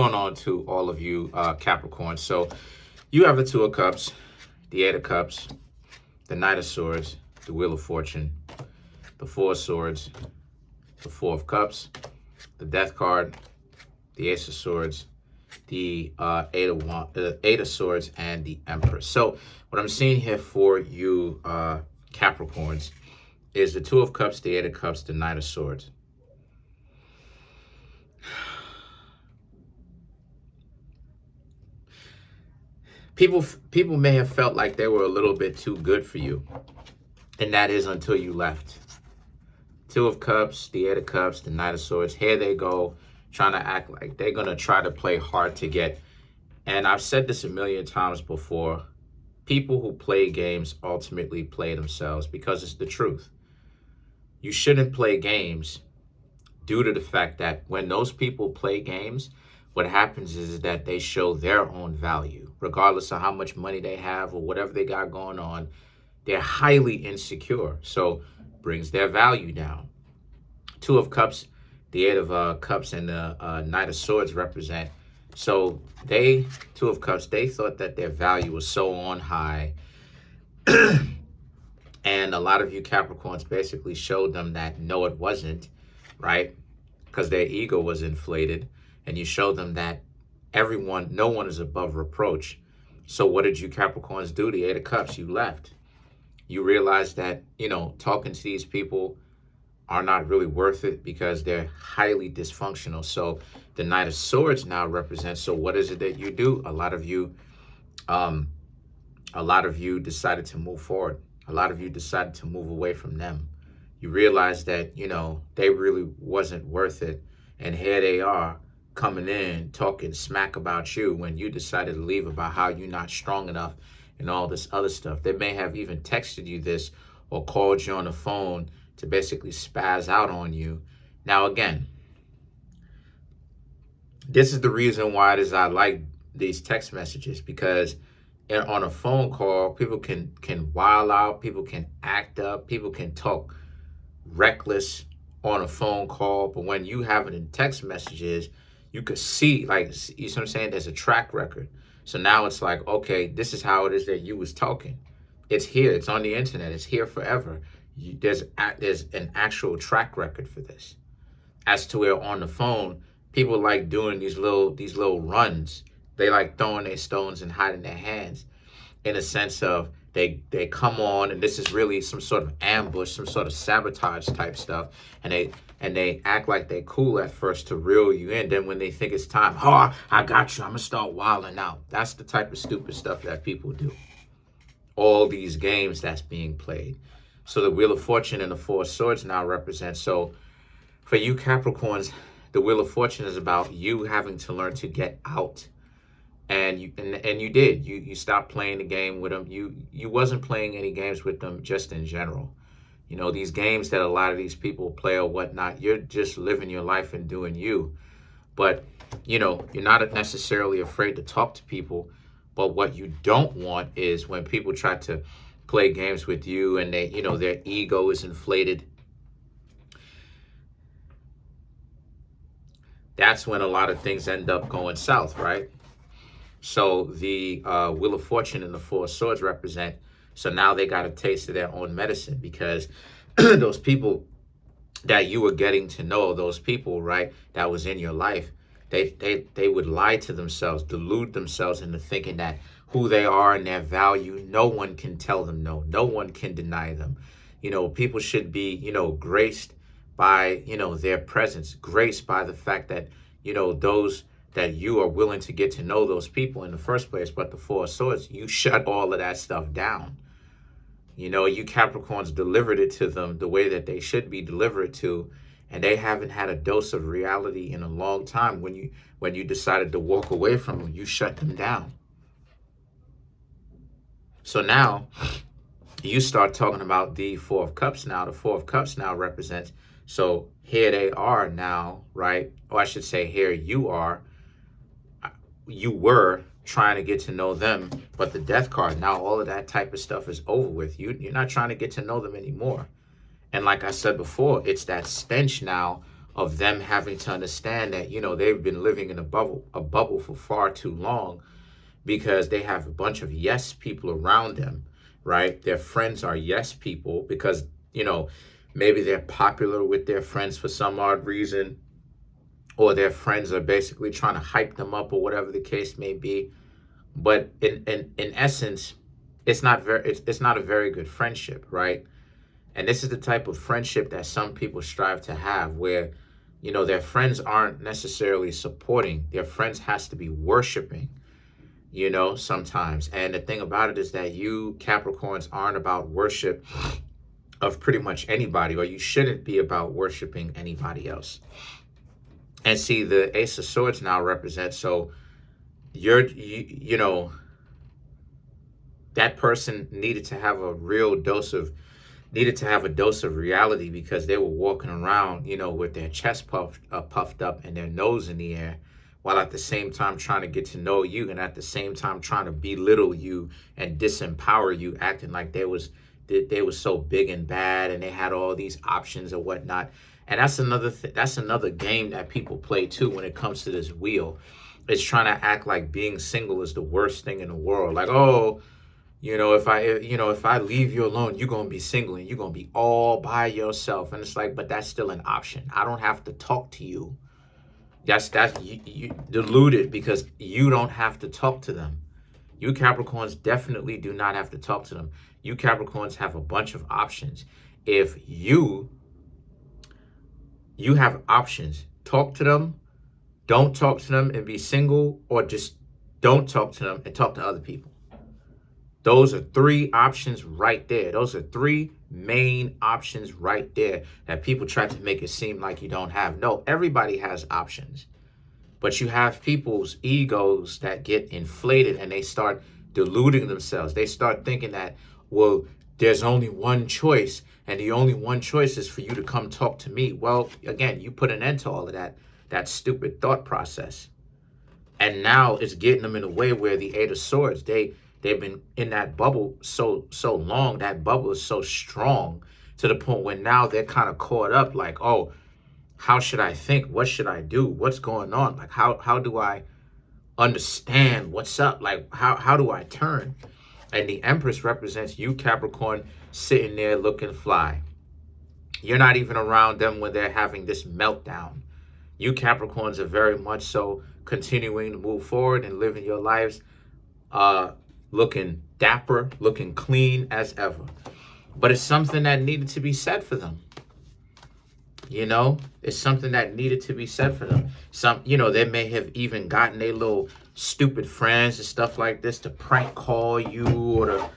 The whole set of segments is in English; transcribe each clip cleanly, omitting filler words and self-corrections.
Going on to all of you Capricorn. So you have the Two of Cups, the Eight of Cups, the Knight of Swords, the Wheel of Fortune, the Four of Swords, the Four of Cups, the Death card, the Ace of Swords, the Eight of Swords, and the Empress. So what I'm seeing here for you Capricorns is the Two of Cups, the Eight of Cups, the Knight of Swords. People may have felt like they were a little bit too good for you. And that is until you left. Two of Cups, the Eight of Cups, the Knight of Swords. Here they go, trying to act like they're going to try to play hard to get. And I've said this a million times before. People who play games ultimately play themselves, because it's the truth. You shouldn't play games due to the fact that when those people play games, what happens is that they show their own value, regardless of how much money they have or whatever they got going on. They're highly insecure, so brings their value down. Two of Cups, the Eight of Cups, and the Knight of Swords represent. So Two of Cups, they thought that their value was so on high. And a lot of you Capricorns basically showed them that no, it wasn't, right? Because their ego was inflated. And you show them that no one is above reproach. So what did you Capricorns do? The Eight of Cups, you left. You realized that, talking to these people are not really worth it because they're highly dysfunctional. So the Knight of Swords now represents, so what is it that you do? A lot of you decided to move forward. A lot of you decided to move away from them. You realized that, they really wasn't worth it. And here they are, coming in talking smack about you when you decided to leave, about how you're not strong enough and all this other stuff. They may have even texted you this or called you on the phone to basically spaz out on you. Now again, this is the reason why I like these text messages, because on a phone call, people can wild out, people can act up, people can talk reckless on a phone call. But when you have it in text messages, you could see, like, you know what I'm saying? There's a track record. So now it's like, okay, this is how it is that you was talking. It's here. It's on the internet. It's here forever. There's an actual track record for this. As to where on the phone, people like doing these little runs. They like throwing their stones and hiding their hands, in a sense of they come on, and this is really some sort of ambush, some sort of sabotage type stuff, and they act like they cool at first to reel you in. Then when they think it's time, oh, I got you, I'm gonna start wilding out. That's the type of stupid stuff that people do. All these games that's being played. So the Wheel of Fortune and the Four of Swords now represent. So for you Capricorns, the Wheel of Fortune is about you having to learn to get out. And you did. You stopped playing the game with them. You wasn't playing any games with them just in general. These games that a lot of these people play or whatnot, you're just living your life and doing you. But, you're not necessarily afraid to talk to people. But what you don't want is when people try to play games with you and they, their ego is inflated. That's when a lot of things end up going south, right? So the Wheel of Fortune and the Four of Swords represent, so now they got a taste of their own medicine, because those people that you were getting to know, those people, right, that was in your life, they would lie to themselves, delude themselves into thinking that who they are and their value, no one can tell them no. No one can deny them. People should be, graced by, their presence, graced by the fact that, those that you are willing to get to know those people in the first place. But the Four of Swords, you shut all of that stuff down. You Capricorns delivered it to them the way that they should be delivered to, and they haven't had a dose of reality in a long time. When you decided to walk away from them, you shut them down. So now you start talking about the Four of Cups now. The Four of Cups now represents, so here they are now, right? Or I should say here you are. You were trying to get to know them, but the Death card, now all of that type of stuff is over with. You're not trying to get to know them anymore. And like I said before, it's that stench now of them having to understand that, they've been living in a bubble for far too long, because they have a bunch of yes people around them, right? Their friends are yes people because, maybe they're popular with their friends for some odd reason, or their friends are basically trying to hype them up, or whatever the case may be. But in essence, it's not a very good friendship, right? And this is the type of friendship that some people strive to have, where, their friends aren't necessarily supporting. Their friends has to be worshiping, sometimes. And the thing about it is that you Capricorns aren't about worship of pretty much anybody, or you shouldn't be about worshiping anybody else. And see, the Ace of Swords now represents, so that person needed to have a dose of reality, because they were walking around, with their chest puffed up and their nose in the air, while at the same time trying to get to know you, and at the same time trying to belittle you and disempower you, acting like they was so big and bad and they had all these options or whatnot. And that's another game that people play too when it comes to this wheel. It's trying to act like being single is the worst thing in the world. Like, oh, if I leave you alone, you're going to be single and you're going to be all by yourself. And it's like, but that's still an option. I don't have to talk to you. That's you deluded, because you don't have to talk to them. You Capricorns definitely do not have to talk to them. You Capricorns have a bunch of options. If you have options, talk to them, don't talk to them and be single, or just don't talk to them and talk to other people. Those are three options right there. Those are three main options right there that people try to make it seem like you don't have. No, everybody has options. But you have people's egos that get inflated and they start deluding themselves. They start thinking that, well, there's only one choice, and the only one choice is for you to come talk to me. Well, again, you put an end to all of that stupid thought process. And now it's getting them in a way where the Eight of Swords, they've been in that bubble so long. That bubble is so strong to the point where now they're kind of caught up, like, oh, how should I think? What should I do? What's going on? Like, how do I understand what's up? Like, how do I turn? And the Empress represents you, Capricorn, sitting there looking fly. You're not even around them when they're having this meltdown. You Capricorns are very much so continuing to move forward and living your lives looking dapper, looking clean as ever. But it's something that needed to be said for them. It's something that needed to be said for them. They may have even gotten their little stupid friends and stuff like this to prank call you, or to,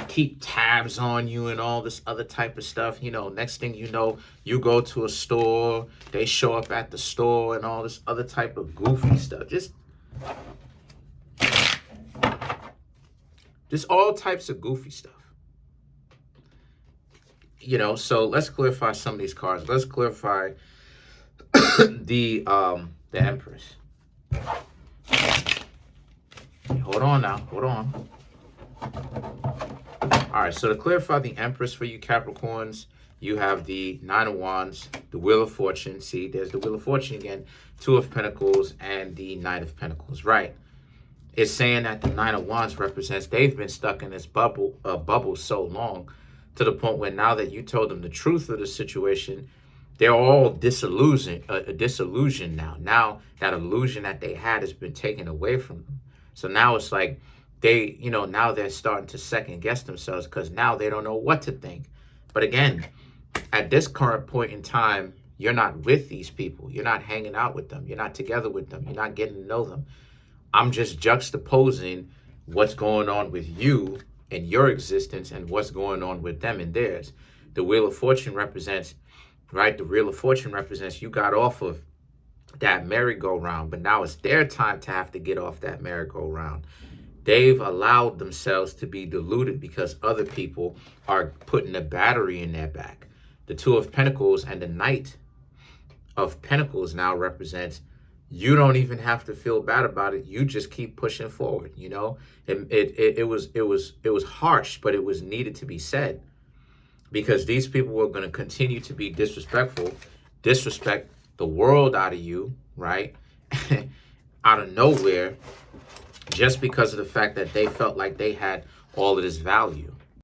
keep tabs on you and all this other type of stuff. Next thing you know, you go to a store, they show up at the store and all this other type of goofy stuff. Just all types of goofy stuff. So let's clarify some of these cards. Let's clarify the Empress. Hold on now. Hold on. All right, so to clarify the Empress for you Capricorns, you have the Nine of Wands, the Wheel of Fortune. See, there's the Wheel of Fortune again, Two of Pentacles, and the Knight of Pentacles, right? It's saying that the Nine of Wands represents they've been stuck in this bubble so long, to the point where now that you told them the truth of the situation, they're all disillusioned now. Now that illusion that they had has been taken away from them. So now it's like now they're starting to second guess themselves, because now they don't know what to think. But again, at this current point in time, you're not with these people. You're not hanging out with them. You're not together with them. You're not getting to know them. I'm just juxtaposing what's going on with you and your existence and what's going on with them and theirs. The Wheel of Fortune represents, right? The Wheel of Fortune represents you got off of that merry-go-round, but now it's their time to have to get off that merry-go-round. They've allowed themselves to be deluded because other people are putting a battery in their back. The Two of Pentacles and the Knight of Pentacles now represents you don't even have to feel bad about it. You just keep pushing forward. It was harsh, but it was needed to be said, because these people were going to continue to be disrespectful disrespect the world out of you, right? Out of nowhere, just because of the fact that they felt like they had all of this value.